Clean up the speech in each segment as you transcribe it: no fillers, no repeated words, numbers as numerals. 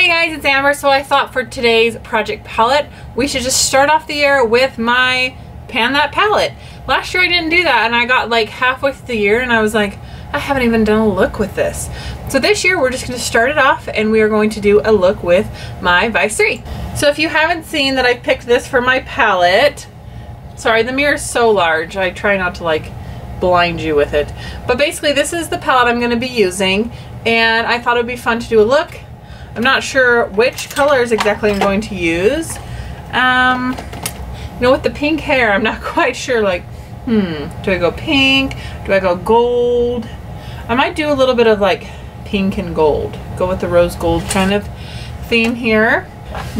Hey guys, it's Amber. So I thought for today's project palette, we should just start off the year with my Pan That palette. Last year I didn't do that and I got like halfway through the year and I was like, I haven't even done a look with this. So this year we're just going to start it off and we are going to do a look with my Vice 3. So if you haven't seen that I picked this for my palette, sorry, the mirror is so large. I try not to like blind you with it. But basically this is the palette I'm going to be using and I thought it would be fun to do a look. I'm not sure which colors exactly I'm going to use. You know, with the pink hair, I'm not quite sure, like, do I go pink? Do I go gold? I might do a little bit of like pink and gold. Go with the rose gold kind of theme here.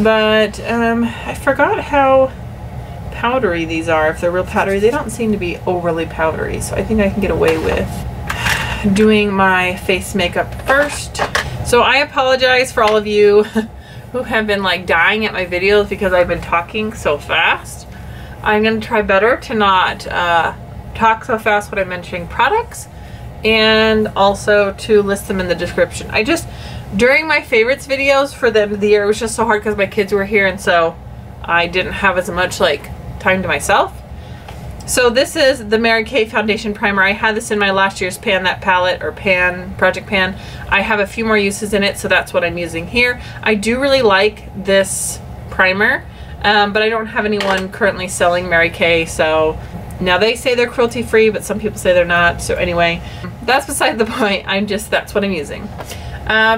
But I forgot how powdery these are. If they're real powdery, they don't seem to be overly powdery. So I think I can get away with doing my face makeup first. So I apologize for all of you who have been like dying at my videos because I've been talking so fast. I'm going to try better to not talk so fast when I'm mentioning products and also to list them in the description. During my favorites videos for the end of the year, it was just so hard because my kids were here and so I didn't have as much like time to myself. So this is the Mary Kay Foundation Primer. I had this in my last year's Pan That palette, or Project Pan. I have a few more uses in it, so that's what I'm using here. I do really like this primer, but I don't have anyone currently selling Mary Kay, so now they say they're cruelty free, but some people say they're not. So anyway, that's beside the point. That's what I'm using.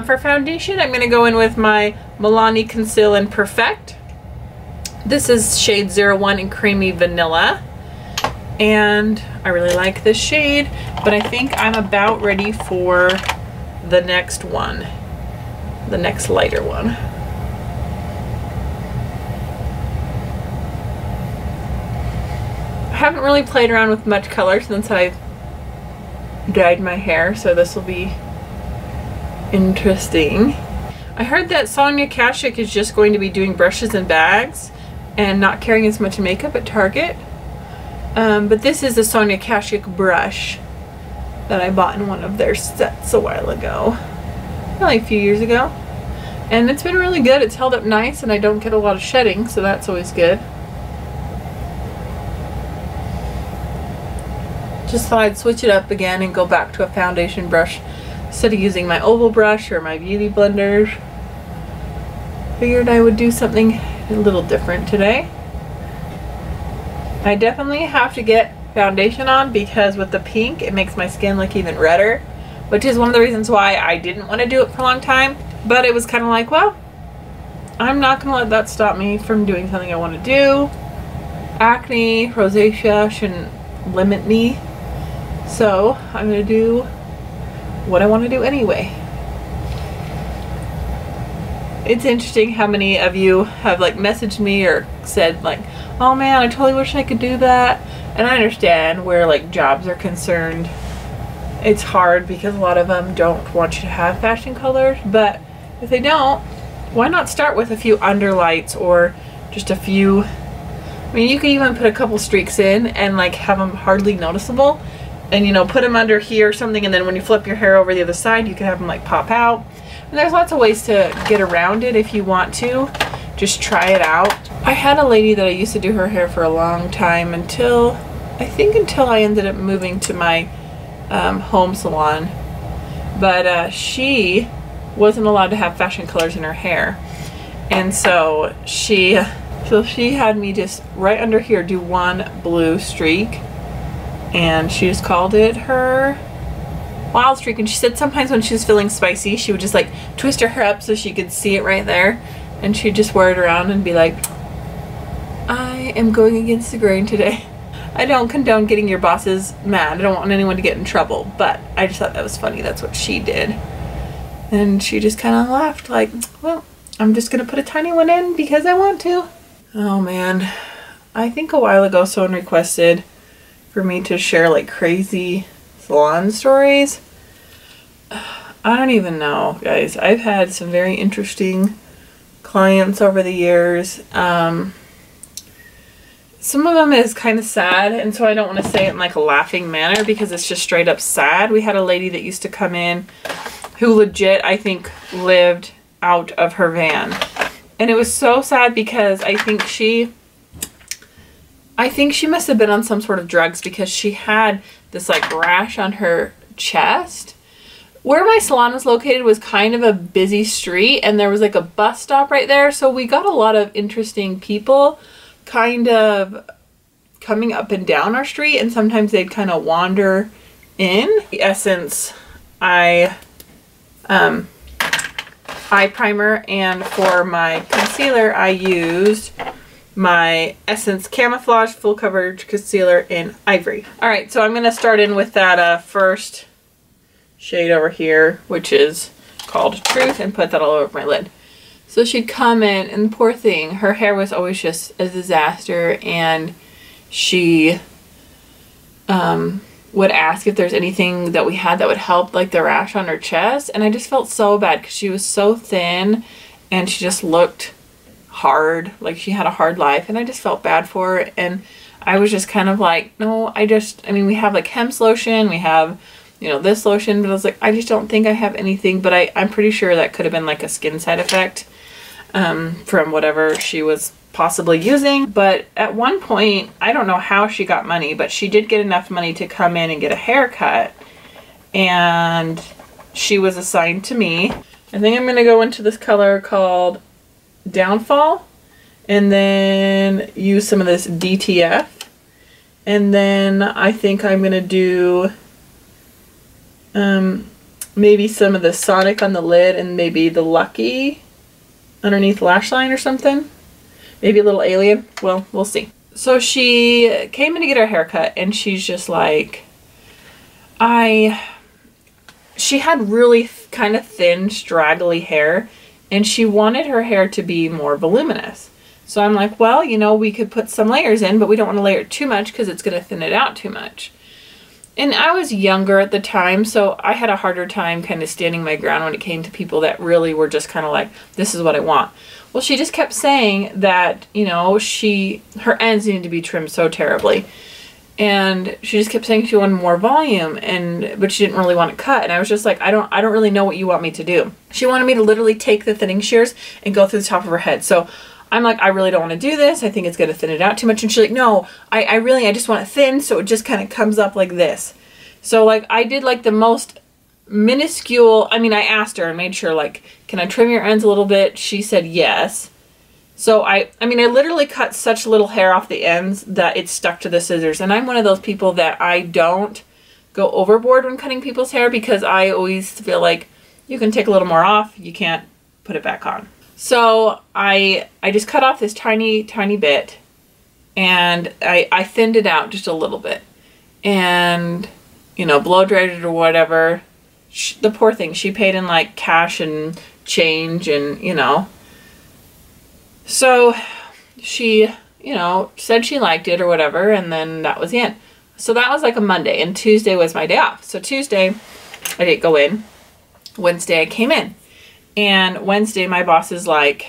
For foundation, I'm gonna go in with my Milani Conceal and Perfect. This is shade 01 in Creamy Vanilla. And I really like this shade, but I think I'm about ready for the next one, the next lighter one. I haven't really played around with much color since I've dyed my hair, so this will be interesting. I heard that Sonia Kashuk is just going to be doing brushes and bags and not carrying as much makeup at Target. But this is a Sonia Kashuk brush that I bought in one of their sets a while ago, probably a few years ago, and it's been really good. It's held up nice and I don't get a lot of shedding, so that's always good. Just thought I'd switch it up again and go back to a foundation brush instead of using my oval brush or my beauty blenders. Figured I would do something a little different today. I definitely have to get foundation on because with the pink it makes my skin look even redder, which is one of the reasons why I didn't want to do it for a long time. But it was kind of like, well, I'm not gonna let that stop me from doing something I want to do. Acne, rosacea shouldn't limit me, so I'm gonna do what I want to do anyway. It's interesting how many of you have like messaged me or said like, oh man, I totally wish I could do that. And I understand where like jobs are concerned. It's hard because a lot of them don't want you to have fashion colors, but if they don't, why not start with a few underlights or just a few, I mean, you could even put a couple streaks in and like have them hardly noticeable and, you know, put them under here or something, and then when you flip your hair over the other side you can have them like pop out. And there's lots of ways to get around it if you want to. Just try it out. I had a lady that I used to do her hair for a long time until I ended up moving to my home salon. But she wasn't allowed to have fashion colors in her hair. And so she had me just right under here do one blue streak. And she just called it her wild streak. And she said sometimes when she was feeling spicy, she would just like twist her hair up so she could see it right there. And she'd just wear it around and be like, I am going against the grain today. I don't condone getting your bosses mad. I don't want anyone to get in trouble. But I just thought that was funny. That's what she did. And she just kind of laughed like, well, I'm just going to put a tiny one in because I want to. Oh man. I think a while ago someone requested for me to share like crazy salon stories. I don't even know, guys. I've had some very interesting clients over the years. Some of them is kind of sad, and so I don't want to say it in like a laughing manner because it's just straight up sad. We had a lady that used to come in who legit, I think, lived out of her van. And it was so sad because I think she must have been on some sort of drugs, because she had this like rash on her chest. Where my salon was located was kind of a busy street, and there was like a bus stop right there. So we got a lot of interesting people kind of coming up and down our street, and sometimes they'd kind of wander in. The Essence eye primer, and for my concealer I used my Essence Camouflage Full Coverage Concealer in Ivory. Alright, so I'm going to start in with that first shade over here, which is called Truth, and put that all over my lid. So she'd come in, and poor thing, her hair was always just a disaster, and she would ask if there's anything that we had that would help like the rash on her chest, and I just felt so bad because she was so thin and she just looked hard, like she had a hard life, and I just felt bad for her. And I was just kind of like, no, I mean, we have like hemp lotion, we have, you know, this lotion, but I was like, I just don't think I have anything. But I'm pretty sure that could have been like a skin side effect from whatever she was possibly using. But at one point, I don't know how she got money, but she did get enough money to come in and get a haircut, and she was assigned to me. I think I'm gonna go into this color called Downfall, and then use some of this DTF, and then I think I'm gonna do maybe some of the Sonic on the lid, and maybe the Lucky underneath lash line or something. Maybe a little Alien. Well, we'll see. So she came in to get her haircut, and she's just like, she had really kind of thin, straggly hair, and she wanted her hair to be more voluminous. So I'm like, well, you know, we could put some layers in, but we don't want to layer it too much because it's going to thin it out too much. And I was younger at the time, so I had a harder time kind of standing my ground when it came to people that really were just kind of like, this is what I want. Well, she just kept saying that, you know, her ends needed to be trimmed so terribly. And she just kept saying she wanted more volume, but she didn't really want to cut. And I was just like, I don't really know what you want me to do. She wanted me to literally take the thinning shears and go through the top of her head. So I'm like, I really don't want to do this. I think it's going to thin it out too much. And she's like, no, I just want it thin, so it just kind of comes up like this. So like I did like the most minuscule, I mean, I asked her and made sure, like, can I trim your ends a little bit? She said yes. So I mean, I literally cut such little hair off the ends that it stuck to the scissors. And I'm one of those people that I don't go overboard when cutting people's hair, because I always feel like you can take a little more off, you can't put it back on. So I just cut off this tiny, tiny bit, and I thinned it out just a little bit, and, you know, blow dried it or whatever. The poor thing, she paid in like cash and change, and, you know, so she, you know, said she liked it or whatever, and then that was the end. So that was like a Monday, and Tuesday was my day off. So Tuesday I didn't go in. Wednesday I came in, and Wednesday my boss is like,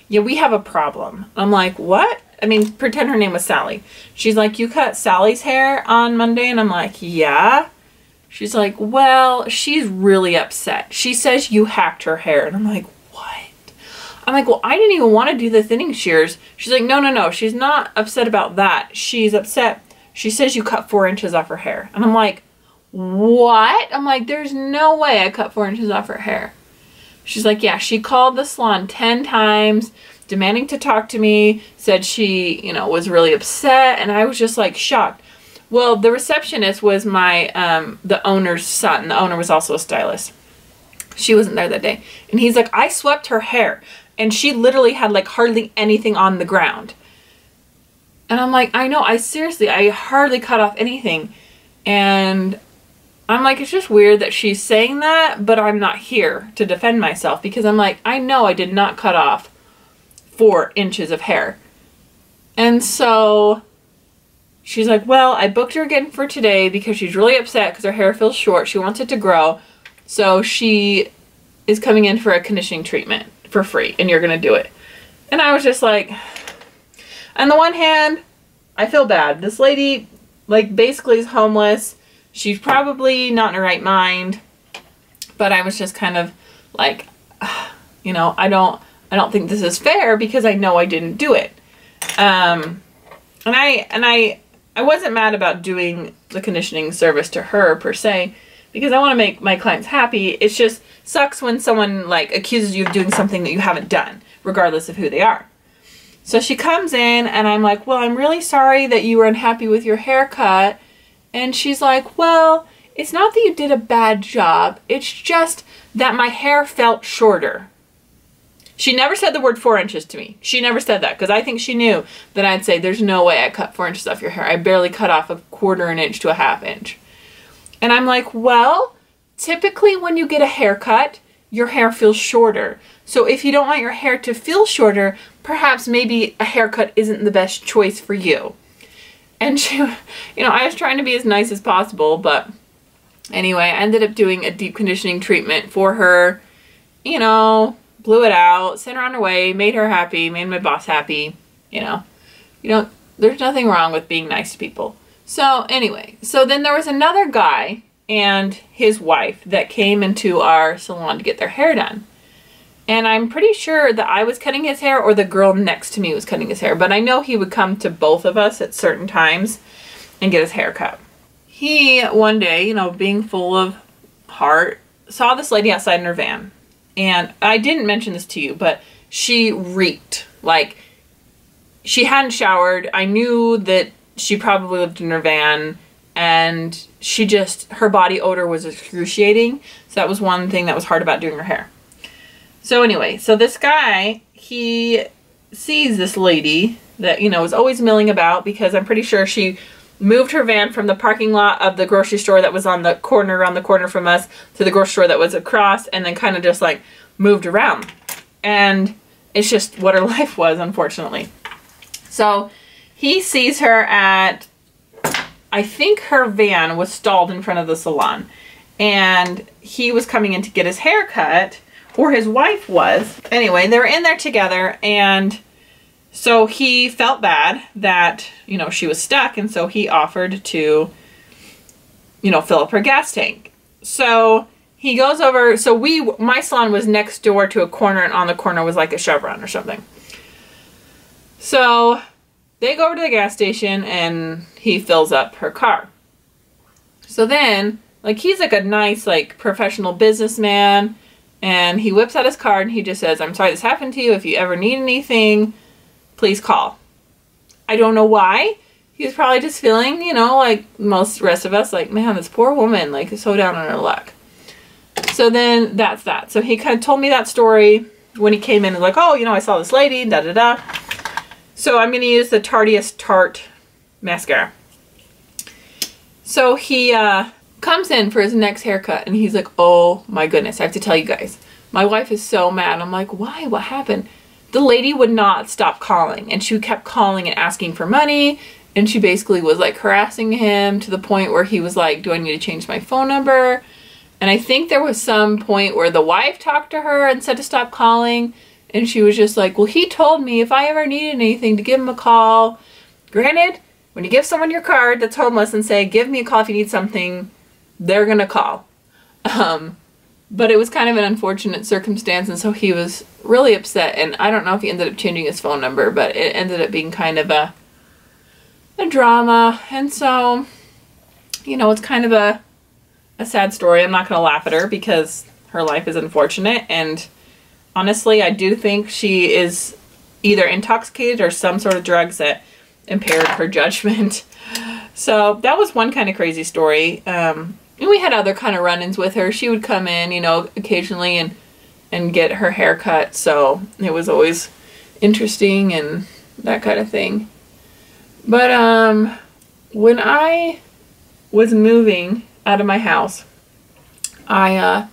yeah, we have a problem. I'm like, what? I mean, pretend her name was Sally. She's like, you cut Sally's hair on Monday? And I'm like, yeah. She's like, well, she's really upset. She says you hacked her hair. And I'm like, what? I'm like, well, I didn't even want to do the thinning shears. She's like, no, she's not upset about that. She's upset. She says you cut 4 inches off her hair. And I'm like, what? I'm like, there's no way I cut 4 inches off her hair. She's like, yeah, she called the salon 10 times demanding to talk to me, said she, you know, was really upset, and I was just like shocked. Well, the receptionist was my, the owner's son. The owner was also a stylist. She wasn't there that day. And he's like, I swept her hair, and she literally had like hardly anything on the ground. And I'm like, I know, I hardly cut off anything. And I'm like, it's just weird that she's saying that, but I'm not here to defend myself, because I'm like, I know I did not cut off 4 inches of hair. And so she's like, well, I booked her again for today because she's really upset because her hair feels short. She wants it to grow. So she is coming in for a conditioning treatment for free, and you're going to do it. And I was just like, on the one hand, I feel bad. This lady, like, basically is homeless. She's probably not in her right mind. But I was just kind of like, You know, I don't think this is fair because I know I didn't do it. And I wasn't mad about doing the conditioning service to her per se, because I want to make my clients happy. It just sucks when someone like accuses you of doing something that you haven't done, regardless of who they are. So she comes in and I'm like, well, I'm really sorry that you were unhappy with your haircut. And she's like, well, it's not that you did a bad job. It's just that my hair felt shorter. She never said the word 4 inches to me. She never said that, because I think she knew that I'd say, there's no way I cut 4 inches off your hair. I barely cut off 1/4 inch to 1/2 inch. And I'm like, well, typically when you get a haircut, your hair feels shorter. So if you don't want your hair to feel shorter, perhaps maybe a haircut isn't the best choice for you. And she, you know, I was trying to be as nice as possible, but anyway, I ended up doing a deep conditioning treatment for her, you know, blew it out, sent her on her way, made her happy, made my boss happy, you know. There's nothing wrong with being nice to people. So anyway, so then there was another guy and his wife that came into our salon to get their hair done. And I'm pretty sure that I was cutting his hair or the girl next to me was cutting his hair, but I know he would come to both of us at certain times and get his hair cut. He, one day, you know, being full of heart, saw this lady outside in her van. And I didn't mention this to you, but she reeked. Like, she hadn't showered. I knew that she probably lived in her van, and she just, her body odor was excruciating. So that was one thing that was hard about doing her hair. So anyway, so this guy, he sees this lady that, you know, is always milling about, because I'm pretty sure she moved her van from the parking lot of the grocery store that was on the corner, around the corner from us, to the grocery store that was across, and then kind of just like moved around. And it's just what her life was, unfortunately. So he sees her at, I think her van was stalled in front of the salon, and he was coming in to get his hair cut, or his wife was. Anyway, they were in there together, and so he felt bad that, you know, she was stuck, and so he offered to, you know, fill up her gas tank. So he goes over, so my salon was next door to a corner, and on the corner was like a Chevron or something. So they go over to the gas station, and he fills up her car. So then, like, he's like a nice, like, professional businessman, and he whips out his card, and he just says, I'm sorry this happened to you. If you ever need anything, please call. I don't know why. He was probably just feeling, you know, like most rest of us, like, man, this poor woman, like, is so down on her luck. So then that's that. So he kind of told me that story when he came in and like, oh, you know, I saw this lady, da da da. So I'm going to use the tartiest Tarte mascara. So he comes in for his next haircut, and he's like, oh my goodness, I have to tell you guys, my wife is so mad. I'm like, why? What happened? The lady would not stop calling, and she kept calling and asking for money, and she basically was like harassing him to the point where he was like, do I need to change my phone number? And I think there was some point where the wife talked to her and said to stop calling, and she was just like, well, he told me if I ever needed anything to give him a call. Granted, when you give someone your card that's homeless and say, give me a call if you need something, they're gonna call. But it was kind of an unfortunate circumstance, and so he was really upset, and I don't know if he ended up changing his phone number, but it ended up being kind of a drama. And so, you know, it's kind of a sad story. I'm not gonna laugh at her because her life is unfortunate, and honestly, I do think she is either intoxicated or some sort of drugs that impaired her judgment. So that was one kind of crazy story. And we had other kind of run-ins with her. She would come in, you know, occasionally and get her hair cut. So it was always interesting and that kind of thing. But when I was moving out of my house, I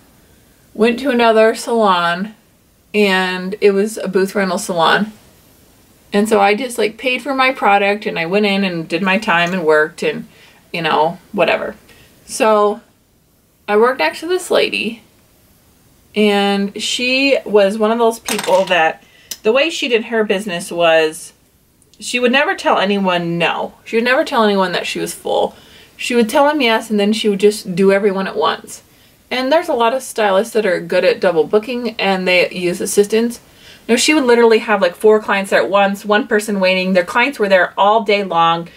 went to another salon, and it was a booth rental salon. And so I just like paid for my product, and I went in and did my time and worked, and, you know, whatever. So I worked next to this lady, and she was one of those people that the way she did her business was she would never tell anyone no. She would never tell anyone that she was full. She would tell them yes, and then she would just do everyone at once. And there's a lot of stylists that are good at double booking and they use assistants. No, she would literally have like 4 clients there at once, one person waiting. Their clients were there all day long.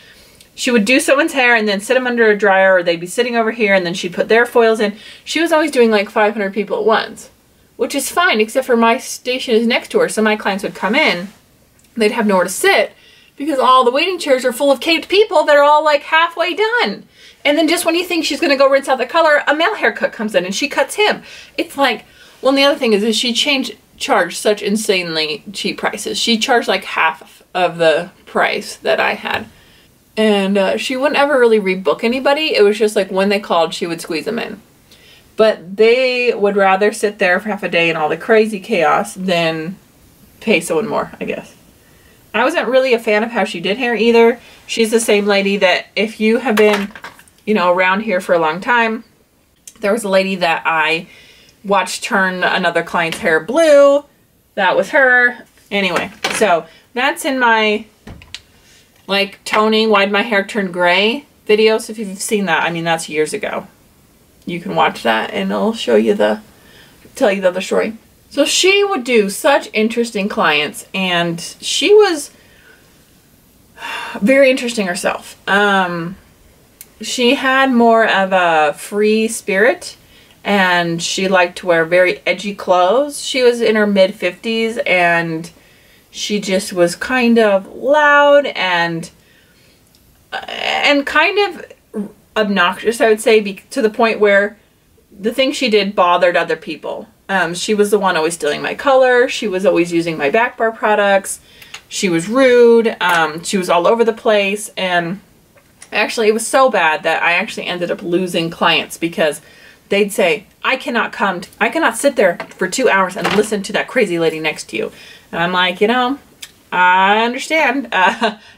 She would do someone's hair and then sit them under a dryer, or they'd be sitting over here and then she'd put their foils in. She was always doing like 500 people at once, which is fine, except for my station is next to her. So my clients would come in, they'd have nowhere to sit because all the waiting chairs are full of caped people that are all like halfway done. And then just when you think she's going to go rinse out the color, a male haircut comes in and she cuts him. It's like, well, and the other thing is she charged such insanely cheap prices. She charged like half of the price that I had. And she wouldn't ever really rebook anybody. It was just like when they called, she would squeeze them in. But they would rather sit there for half a day in all the crazy chaos than pay someone more, I guess. I wasn't really a fan of how she did hair either. She's the same lady that if you have been, you know, around here for a long time, there was a lady that I watched turn another client's hair blue. That was her. Anyway, so that's in my like toning, why'd my hair turn gray videos. If you've seen that, I mean, that's years ago. You can watch that and it'll show you tell you the other story. So she would do such interesting clients and she was very interesting herself. She had more of a free spirit and she liked to wear very edgy clothes. She was in her mid-50s and she just was kind of loud and kind of obnoxious, I would say, to the point where the things she did bothered other people. She was the one always stealing my color. She was always using my back bar products. She was rude. She was all over the place. And actually, it was so bad that I actually ended up losing clients because they'd say, I cannot sit there for 2 hours and listen to that crazy lady next to you. And I'm like, you know, I understand.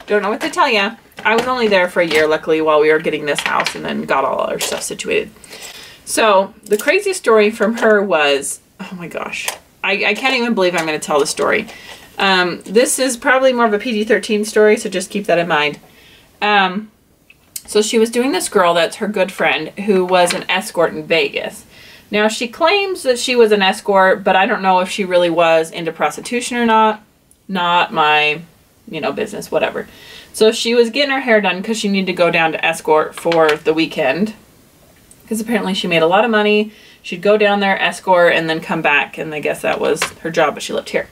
Don't know what to tell you. I was only there for a year, luckily, while we were getting this house and then got all our stuff situated. So the craziest story from her was, oh my gosh, I can't even believe I'm going to tell the story. This is probably more of a PG-13 story, so just keep that in mind. So she was doing this girl that's her good friend who was an escort in Vegas. Now she claims that she was an escort, but I don't know if she really was into prostitution or not. Not my, you know, business, whatever. So she was getting her hair done because she needed to go down to escort for the weekend. Because apparently she made a lot of money. She'd go down there, escort, and then come back. And I guess that was her job, but she lived here.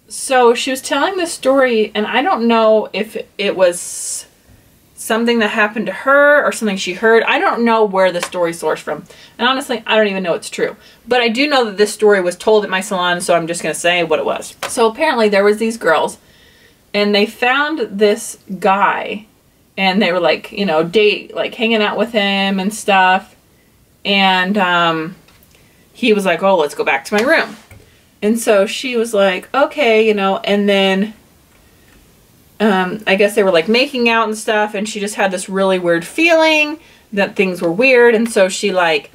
So she was telling this story, and I don't know if it was something that happened to her or something she heard. I don't know where the story sourced from. And honestly, I don't even know it's true. But I do know that this story was told at my salon, so I'm just going to say what it was. So apparently there was these girls, and they found this guy, and they were like, you know, hanging out with him and stuff. And he was like, oh, let's go back to my room. And so she was like, okay, you know, and then I guess they were like making out and stuff, and she just had this really weird feeling that things were weird. And so she like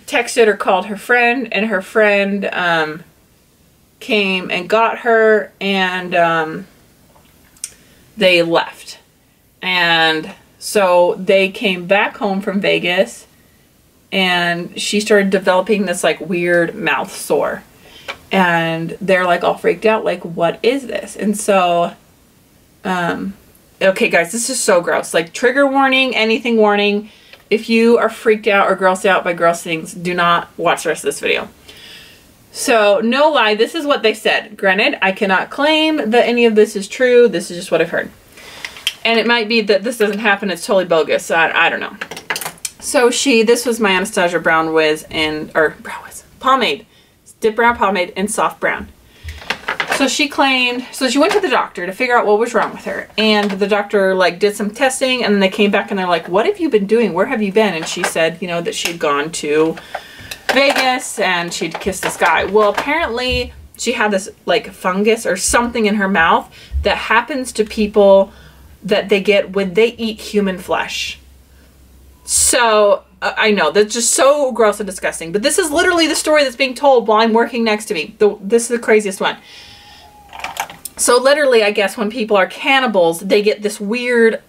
texted or called her friend, and her friend came and got her, and they left. And so they came back home from Vegas, and she started developing this like weird mouth sore. And they're like all freaked out, like, what is this? And so, okay guys, this is so gross. Like, trigger warning, anything warning. If you are freaked out or grossed out by gross things, do not watch the rest of this video. So, no lie, this is what they said. Granted, I cannot claim that any of this is true. This is just what I've heard. And it might be that this doesn't happen. It's totally bogus. I don't know. So this was my Anastasia Brown Wiz pomade. Dipbrow pomade in soft brown. So she claimed, so she went to the doctor to figure out what was wrong with her. And the doctor like did some testing, and then they came back and they're like, what have you been doing? Where have you been? And she said, you know, that she'd gone to Vegas and she'd kissed this guy. Well, apparently she had this like fungus or something in her mouth that happens to people that they get when they eat human flesh. So I know, that's just so gross and disgusting. But this is literally the story that's being told while I'm working next to me. This is the craziest one. So literally, I guess when people are cannibals, they get this weird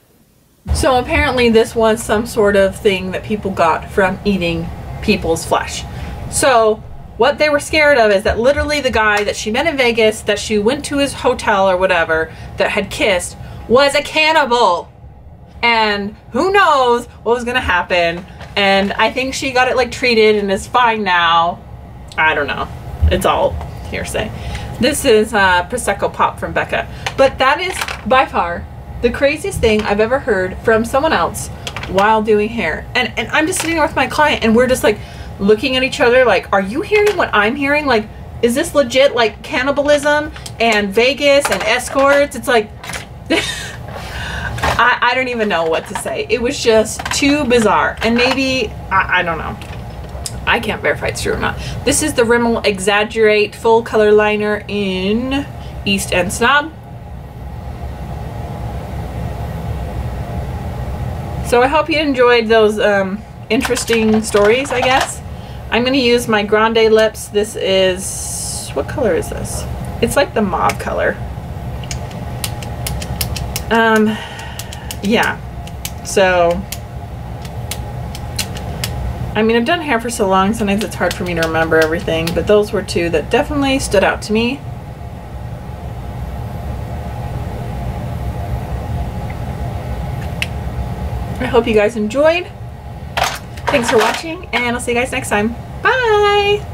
So apparently this was some sort of thing that people got from eating people's flesh. So what they were scared of is that literally the guy that she met in Vegas, that she went to his hotel or whatever, that had kissed, was a cannibal. And who knows what was gonna happen. And I think she got it like treated and is fine now. I don't know. It's all hearsay. This is Prosecco Pop from Becca. But that is by far the craziest thing I've ever heard from someone else while doing hair. And I'm just sitting there with my client and we're just like looking at each other like, are you hearing what I'm hearing? Like, is this legit like cannibalism and Vegas and escorts? It's like, I don't even know what to say. It was just too bizarre. And maybe, I don't know. I can't verify it's true or not. This is the Rimmel Exaggerate Full Color Liner in East and Snob. So I hope you enjoyed those interesting stories, I guess. I'm going to use my Grande lips. This is, what color is this? It's like the mauve color. Yeah. So, I mean, I've done hair for so long, sometimes it's hard for me to remember everything, but those were two that definitely stood out to me. I hope you guys enjoyed. Thanks for watching, and I'll see you guys next time. Bye!